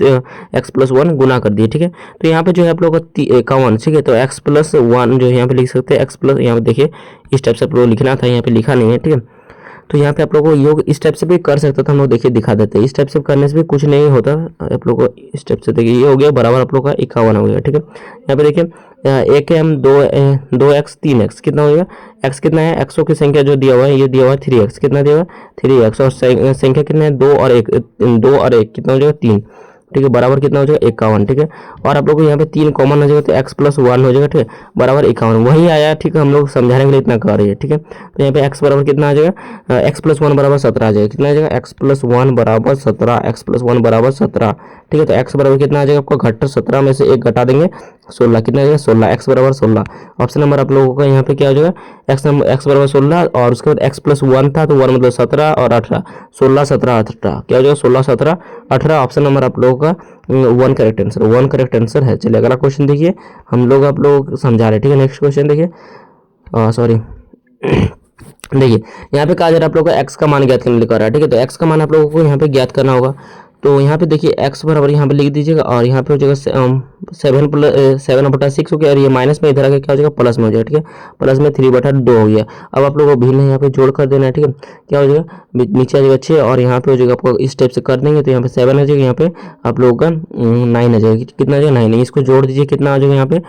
x+1 गुना कर दिए, ठीक है। तो यहाँ पे जो है आप लोग का 51, ठीक है, तो x+1 जो यहाँ पे लिख सकते हैं x+, यहाँ पे देखिए इस टाइप से आप लोग लिखना था, यहाँ पे लिखा नहीं है, ठीक है। तो यहाँ पे आप लोगों को योग इस टाइप से भी कर सकता था, हम लोग देखिए दिखा देते हैं। इस टाइप से करने से भी कुछ नहीं होता, आप लोग को इस टाइप से देखिए ये हो गया बराबर आप लोग का 51 हो गया, ठीक है। यहाँ पे देखिए एक है हम 2x 3x कितना हो जाएगा, x कितना है, एक्सों की संख्या जो दिया हुआ है ये दिया हुआ है 3x, कितना दिया हुआ है 3x, और संख्या कितना है 2 और 1 कितना हो जाएगा 3, ठीक है, बराबर कितना हो जाएगा 51, ठीक है। और आप लोग को यहाँ पे 3 कॉमन हो जाएगा तो x+1 हो जाएगा, ठीक है, बराबर 51 वही आया, ठीक है। हम लोग समझाने के लिए इतना कर रहे हैं, ठीक है। तो यहाँ पे x बराबर कितना आ जाएगा, x+1 बराबर 17 आ जाएगा, कितना आ जाएगा x+1 बराबर 17, x+1 बराबर 17, ठीक है। तो x बराबर कितना आ जाएगा आपको, घट 17 में से 1 घटा देंगे 16, कितना आ जाएगा 16, x बराबर 16। ऑप्शन नंबर आप लोगों का यहाँ पे क्या हो जाएगा, x बराबर 16 और उसके बाद x+1 था तो 1 मतलब 17 और 18, 16 17 18 क्या हो जाएगा 16 17 18। ऑप्शन नंबर आप लोगों का 1 करेक्ट आंसर, 1 करेक्ट आंसर है। चलिए अगला क्वेश्चन देखिए, हम लोग आप लोग समझा रहे हैं, ठीक है। नेक्स्ट क्वेश्चन देखिए, सॉरी देखिए यहाँ पे कहा जा रहा है आप लोग को एक्स का मान ज्ञात करने लिखा रहा है, ठीक है। तो एक्स का मान आप लोगों को यहाँ पे ज्ञात करना होगा। तो यहाँ पे देखिए एक्स बराबर यहाँ पे लिख दीजिएगा और यहाँ पे हो जाएगा 7/6 हो गया, और ये माइनस में इधर आके क्या हो जाएगा प्लस में हो जाएगा, ठीक है। प्लस में 3/2 हो गया। अब आप लोगों को भिन्न यहाँ पे जोड़ कर देना है, ठीक है। क्या हो जाएगा, नीचे आ जाएगा 6 और यहाँ पे हो जाएगा आपको इस टाइप से कर देंगे तो यहाँ पे 7 आ जाएगा, यहाँ पे आप लोगों का 9 आ जाएगा, कितना आ जाएगा 9, इसको जोड़ दीजिए कितना आ जाएगा यहाँ पे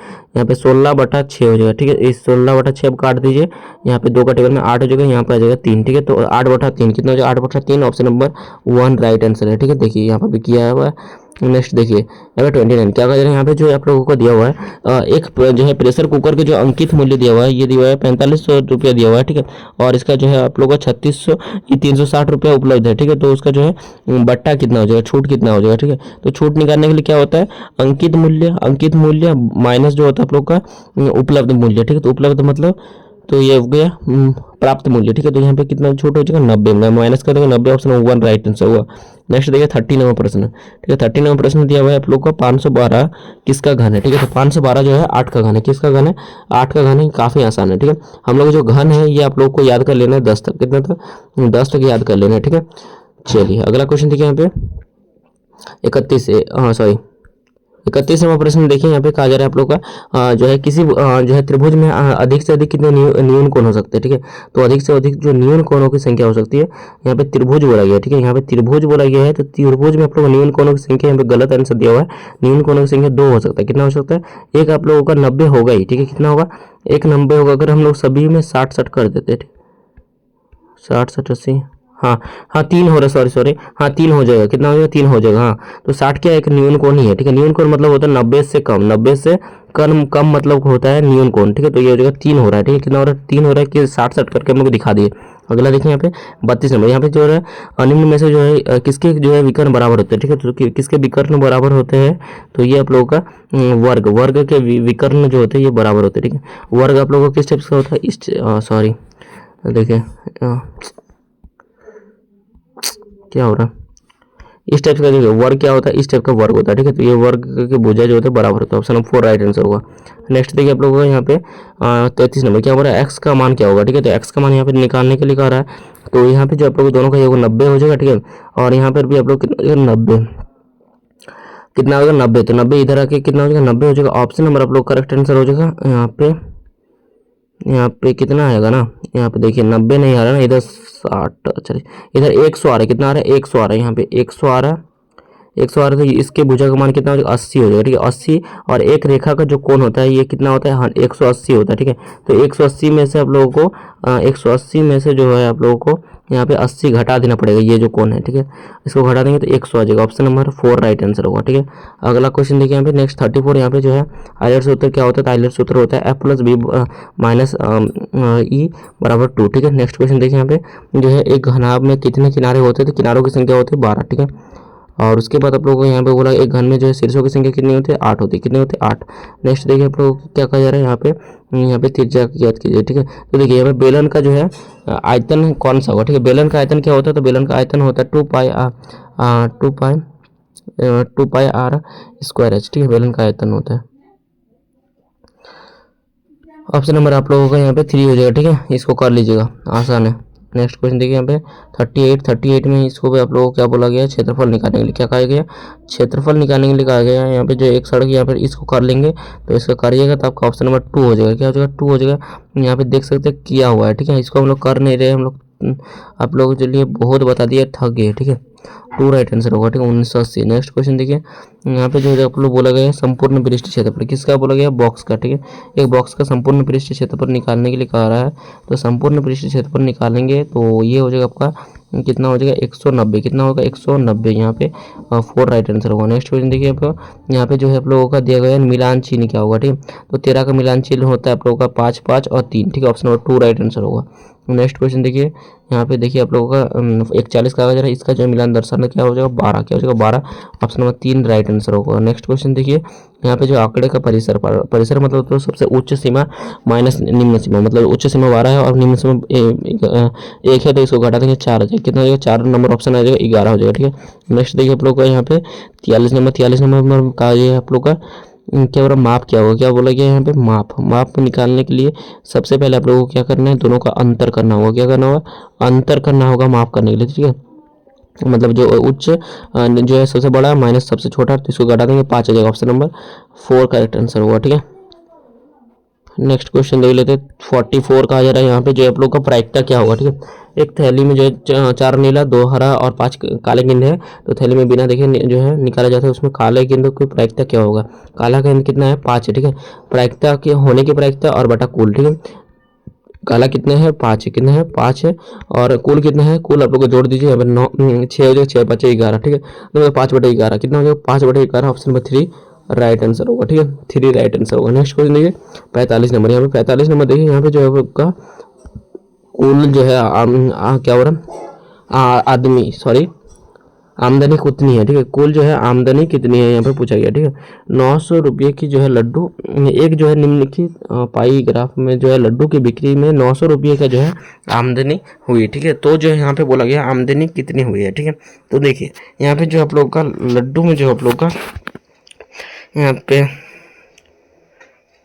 16/6 हो जाएगा, ठीक है। इस 16/6 अब काट दीजिए, यहाँ पे 2 का टेबल में 8 हो जाएगा, यहाँ पे आ जाएगा 3, ठीक है। तो 8/3 कितना हो जाएगा 8/3, ऑप्शन नंबर 1 राइट आंसर है, ठीक है। देखिए यहाँ पे किया हुआ है। नेक्स्ट देखिए यहाँ पे 29 क्या कह रहे हैं, यहाँ पे जो आप लोगों को दिया हुआ है एक जो है प्रेशर कुकर के जो अंकित मूल्य दिया हुआ है ये दिया हुआ है 4500 रुपया दिया हुआ है, ठीक है। और इसका जो है आप लोगों का 3600 360 रुपया उपलब्ध है, ठीक है। तो उसका जो है बट्टा कितना हो जाएगा, छूट कितना हो जाएगा, ठीक है। तो छूट निकालने के लिए क्या होता है, अंकित मूल्य माइनस जो होता है आप लोग का उपलब्ध मूल्य, ठीक है। तो उपलब्ध मतलब तो ये हो गया प्राप्त मूल्य, ठीक है। तो यहाँ पे कितना छूट हो जाएगा 90 में माइनस कर देंगे 90, ऑप्शन 1 राइट आंसर हुआ। नेक्स्ट देखिए 39वां प्रश्न, ठीक है। 39वां प्रश्न दिया हुआ है आप लोग को 512 किसका घन है, ठीक है। तो 512 जो है 8 का घन है, किसका घन है 8 का घन है, काफी आसान है, ठीक है। हम लोग जो घन है ये आप लोग को याद कर लेना है 10 तक, कितना तक 10 तक याद कर लेना है, ठीक है। चलिए अगला क्वेश्चन देखिए यहाँ पे 31वां प्रश्न देखिए, यहाँ पे कहा जा रहा है आप लोग का जो है किसी जो है त्रिभुज में अधिक से अधिक कितने न्यून कोण हो सकते हैं, ठीक है। तो अधिक से अधिक जो न्यून कोणों की संख्या हो सकती है, यहाँ पे त्रिभुज बोला गया है, ठीक है। यहाँ पे त्रिभुज बोला गया है तो त्रिभुज में आप लोग न्यून कोणों की संख्या, यहाँ पे गलत आंसर दिया हुआ है। न्यून कोणों की संख्या 2 हो सकता है, कितना हो सकता है, एक आप लोगों का 90 होगा ही, ठीक है। कितना होगा, एक 90 होगा। अगर हम लोग सभी में 60 कर देते, ठीक 60 80, हाँ 3 हो रहा है, सॉरी हाँ 3 हो जाएगा, कितना हो जाएगा 3 हो जाएगा, हाँ। तो 60 क्या एक न्यून कोण ही है, ठीक है। न्यून कोण मतलब होता है 90 से कम, 90 से कम मतलब होता है न्यून कोण, ठीक है। तो ये हो जाएगा 3 हो रहा है, ठीक है। कितना हो रहा है 3 हो रहा है कि 60 करके हम लोग दिखा दिए। अगला देखिए यहाँ पे 32 नंबर, यहाँ पे जो है निम्न में से जो है किसके जो है विकर्ण बराबर होते हैं, ठीक है। तो किसके विकर्ण बराबर होते हैं, तो ये आप लोगों का वर्ग के विकर्ण जो होते हैं ये बराबर होते हैं, ठीक है। वर्ग आप लोगों को किस टाइप का होता है, सॉरी देखिए क्या हो रहा है, इस टाइप का देखिए वर्ग क्या होता है, इस टाइप का वर्ग होता है, ठीक है। तो ये वर्ग के भुजा जो होता है बराबर होता है, ऑप्शन 4 राइट आंसर होगा। नेक्स्ट देखिए आप लोगों को यहाँ पे 33 नंबर क्या हो रहा है, एक्स का मान क्या होगा, ठीक है। तो एक्स का मान यहाँ पे निकालने के लिए कह रहा है, तो यहाँ पे जो आप लोग दोनों का योग 90 हो जाएगा, ठीक है। और यहाँ पर भी आप लोग 90 कितना होगा 90, तो 90 इधर आके कितना हो जाएगा 90 हो जाएगा। ऑप्शन नंबर आप लोग करेक्ट आंसर हो जाएगा। यहाँ पे कितना आएगा ना, यहाँ पे देखिए 90 नहीं आ रहा ना, इधर 60, चलिए इधर 100 आ रहा है, कितना आ रहा है 100 आ रहा है, यहाँ पे 100 आ रहा है, 100 आ रहा है। तो इसके भुजा का मान कितना हो जाएगा 80 हो जाएगा, ठीक है। 80 और एक रेखा का जो कोण होता है ये कितना होता है 180 होता है, ठीक है। तो 180 में से आप लोगों को 180 में से जो है आप लोगों को यहाँ पे 80 घटा देना पड़ेगा, ये जो कोण है, ठीक है। इसको घटा देंगे तो 100 आ जाएगा, ऑप्शन नंबर 4 राइट आंसर होगा, ठीक है। अगला क्वेश्चन देखिए यहाँ पे नेक्स्ट 34, यहाँ पे जो है आइलर सूत्र क्या होता है, आइलर सूत्र होता है f+b माइनस e बराबर 2, ठीक है। नेक्स्ट क्वेश्चन देखिए यहाँ पे जो है एक घनाभ में कितने किनारे होते हैं, तो किनारों की संख्या होती है 12, ठीक है। और उसके बाद आप लोगों को यहाँ पे बोला एक घन में जो है शीर्षों की संख्या कितनी होती है 8 होती है, कितने होते हैं 8। नेक्स्ट देखिए आप लोगों को क्या कहा जा रहा है यहाँ पे त्रिज्या ज्ञात कीजिए, ठीक है। तो देखिए यहाँ पे बेलन का जो है आयतन कौन सा होगा, ठीक है। बेलन का आयतन क्या होता है, तो बेलन का आयतन होता है 2 पाई r स्क्वायर h, ठीक है। बेलन का आयतन होता है, ऑप्शन नंबर आप लोगों का यहाँ पे 3 हो जाएगा, ठीक है। इसको कर लीजिएगा, आसान है। नेक्स्ट क्वेश्चन देखिए यहाँ पे 38 में इसको भी आप लोगों को क्या बोला गया, क्षेत्रफल निकालने के लिए क्या कहा गया, क्षेत्रफल निकालने के लिए कहा गया है। यहाँ पे जो एक सड़क यहाँ पर इसको कर लेंगे तो इसका करिएगा तो आपका ऑप्शन नंबर 2 हो जाएगा, क्या हो जाएगा 2 हो जाएगा। यहाँ पे देख सकते हैं किया हुआ है, ठीक है। इसको हम लोग कर नहीं रहे, हम लोग आप लोगों के लिए बहुत बता दिया, थक गए। ठीक है, 2 राइट आंसर होगा। ठीक है, 1980। नेक्स्ट क्वेश्चन देखिए, यहाँ पे जो है आप लोग बोला गया है संपूर्ण पृष्ठ क्षेत्रफल, किसका बोला गया? बॉक्स का। ठीक है, एक बॉक्स का संपूर्ण पृष्ठ क्षेत्रफल निकालने के लिए कहा रहा है, तो संपूर्ण पृष्ठ क्षेत्रफल निकालेंगे तो ये हो जाएगा आपका कितना हो जाएगा? 190। कितना होगा? 190। यहाँ पे 4 राइट आंसर होगा। नेक्स्ट क्वेश्चन देखिए आपको, यहाँ पे जो है आप लोगों का दिया गया है मिलान चिन्ह क्या होगा? ठीक है, तो 13 का मिलान चिन्ह होता है आप लोगों का 5 5 और 3। ठीक है, ऑप्शन नंबर 2 राइट आंसर होगा। नेक्स्ट क्वेश्चन देखिए, यहाँ पे देखिए आप लोगों का 41 का कागज है, इसका जो मिलान दर्शाना क्या हो जाएगा? 12। क्या हो जाएगा? 12। ऑप्शन नंबर 3 राइट आंसर होगा। नेक्स्ट क्वेश्चन देखिए, यहाँ पे जो आंकड़े का परिसर परिसर मतलब तो सबसे उच्च सीमा माइनस निम्न सीमा, मतलब उच्च सीमा 12 है और निम्न सीमा 1 है, तो इसको घटा देंगे 4 हो जाएगा। कितना हो जाएगा? 4 नंबर ऑप्शन आ जाएगा, 11 हो जाएगा। ठीक है, नेक्स्ट देखिए आप लोग का यहाँ पे 43 नंबर का ये आप लोग का क्या बोला? माप क्या होगा? क्या बोला गया यहाँ पे? माप निकालने के लिए सबसे पहले आप लोगों को क्या करना है? दोनों का अंतर करना होगा। क्या करना होगा? अंतर करना होगा माप करने के लिए। ठीक है, मतलब जो उच्च जो है सबसे बड़ा माइनस सबसे छोटा, तो इसको घटा देंगे 5 हो जाएगा। ऑप्शन नंबर 4 करेक्ट आंसर होगा। ठीक है, नेक्स्ट क्वेश्चन देख लेते हैं। 44 कहा जा रहा है यहाँ पे जो आप लोग का प्रायिकता क्या होगा? ठीक है, एक थैली में जो है 4 नीला 2 हरा और 5 काले गेंद है, तो थैली में बिना देखे जो है निकाला जाता है, उसमें काले गेंदों की प्रायिकता क्या होगा? काला गेंद कितना है? 5 है। ठीक है, प्रायिकता के होने की प्रायिकता और बटा कुल। ठीक है, काला कितना है? 5 है। कितना है? 5 है। और कुल कितना है? कुल आप लोग को जोड़ दीजिए, यहाँ पर 9 6 हो जाएगा, 6 5 11। ठीक है, तो 5/11 कितना हो जाएगा? 5/11। ऑप्शन नंबर 3 राइट आंसर होगा। ठीक है, 3 राइट आंसर होगा। नेक्स्ट क्वेश्चन देखिए, 45 नंबर। यहाँ पे 45 नंबर देखिए, यहाँ पे जो है आपका कुल जो है क्या हो रहा? आदमी सॉरी आमदनी कितनी है? ठीक है, कुल जो है आमदनी कितनी है यहाँ पे पूछा गया। ठीक है, 900 रुपये की जो है लड्डू, एक जो है निम्नलिखित पाई ग्राफ में जो है लड्डू की बिक्री में 900 रुपये का जो है आमदनी हुई। ठीक है, तो जो है यहाँ पे बोला गया आमदनी कितनी हुई है। ठीक है, तो देखिए यहाँ पे जो आप लोग का लड्डू में जो आप लोग का यहाँ पे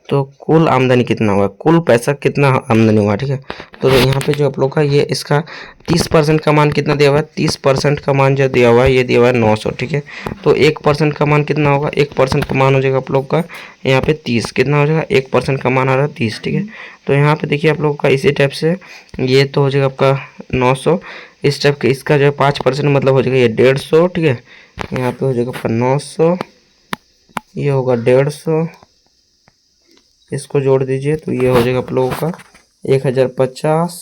तो कुल आमदनी कितना हुआ? कुल पैसा कितना आमदनी हुआ? ठीक है, तो यहाँ पे जो आप लोग का ये इसका 30% का मान कितना दिया हुआ है? 30% का मान जो दिया हुआ है ये दिया हुआ है 900। ठीक है, तो 1% का मान कितना होगा? 1% का मान हो जाएगा आप लोग का यहाँ पे 30। कितना हो जाएगा? 1% का मान आ रहा है 30। ठीक है, तो यहाँ पे देखिए आप लोग का इसी टाइप से ये तो हो जाएगा आपका 900, इस टाइप के इसका जो है 5% मतलब हो जाएगा ये 150। ठीक है, यहाँ पे हो जाएगा आपका 900, ये होगा 150, इसको जोड़ दीजिए तो ये हो जाएगा आप लोगों का 1050,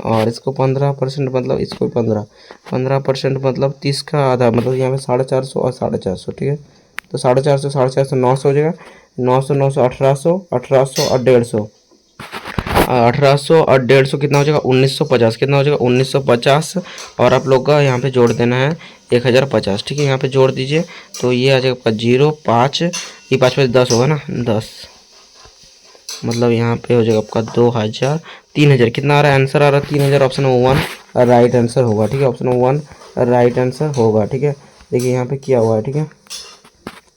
और इसको 15% मतलब इसको 15% मतलब 30 का आधा, मतलब यहाँ पे 450 और 450। ठीक है, तो 450 450 900 हो जाएगा। 900 900 1800 1800 और 150, 1800 और 150 कितना हो जाएगा? 1950। कितना हो जाएगा? 1950। और आप लोग का यहाँ पे जोड़ देना है 1050। ठीक है, यहाँ पे जोड़ दीजिए तो ये आ जाएगा आपका 0 5, ये 5 5 10 होगा ना, 10 मतलब यहाँ पे हो जाएगा आपका 2000 3000। कितना आ रहा है? आंसर आ रहा है 3000। ऑप्शन नंबर 1 राइट आंसर होगा। ठीक है, ऑप्शन नंबर 1 राइट आंसर होगा। ठीक है, देखिए यहाँ पे क्या हुआ है। ठीक है,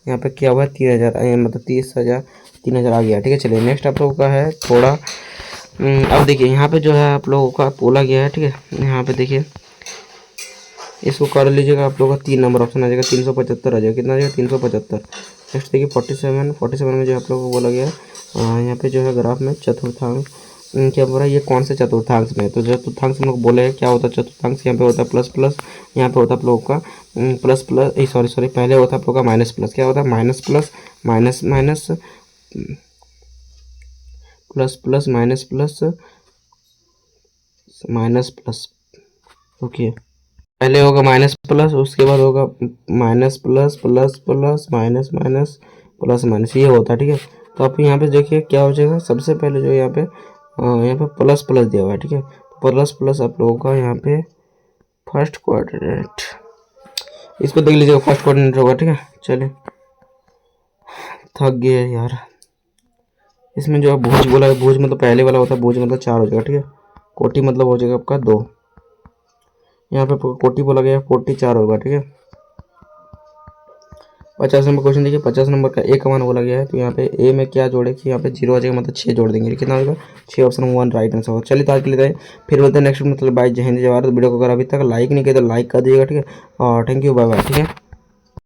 यहाँ पे क्या हुआ है? 3000 मतलब 30,000 3000 आ गया। ठीक है, चलिए नेक्स्ट आप लोगों का है थोड़ा अब देखिए यहाँ पे जो है आप लोगों का बोला गया है। ठीक है, यहाँ पे देखिए इसको कर लीजिएगा आप लोगों का 3 नंबर ऑप्शन आ जाएगा, 375 आ जाएगा। कितना आ जाएगा? 375। नेक्स्ट देखिए 47 में जो आप लोगों को बोला गया है यहाँ पे जो है ग्राफ में चतुर्थांश क्या बोल रहा है? ये कौन से चतुर्थांश में? तो चतुर्थांश हम लोग बोले हैं क्या होता है चतुर्थांश? यहाँ पे होता है प्लस प्लस, यहाँ पे होता है आप लोगों का प्लस प्लस सॉरी पहले होता है आप लोगों का माइनस प्लस। क्या होता है? Minus plus minus minus plus plus minus plus minus plus. Okay, पहले होगा माइनस प्लस, उसके बाद होगा minus plus plus plus minus minus plus minus, ये होता है। ठीक है, तो आप यहाँ पे देखिए क्या हो जाएगा? सबसे पहले जो यहाँ पे प्लस प्लस दिया हुआ है। ठीक है, प्लस प्लस आप लोगों का यहाँ पे फर्स्ट कोऑर्डिनेट, इसको देख लीजिएगा फर्स्ट कोऑर्डिनेट होगा। ठीक है, चलिए थक गए यार। इसमें जो भुज बोला है, भुज मतलब पहले वाला होता है, भुज मतलब 4 हो जाएगा। ठीक है, कोटि मतलब हो जाएगा आपका 2, यहाँ पे कोटि बोला गया, कोटि 4 होगा। ठीक है, 50 नंबर क्वेश्चन देखिए, 50 नंबर का ए का मान बोला गया है, तो यहाँ पे ए में क्या जोड़े कि यहाँ पे 0 आ जाएगा, मतलब 6 जोड़ देंगे। कितना होगा? 6। ऑप्शन 1 राइट आंसर होगा। चलिए तो आज के लिए फिर बोलते हैं नेक्स्ट मतलब बाय। जय हिंद जय भारत। वीडियो को अगर अभी तक लाइक नहीं किया तो लाइक कर दीजिएगा। ठीक है, और थैंक यू, बाय बाय। ठीक है।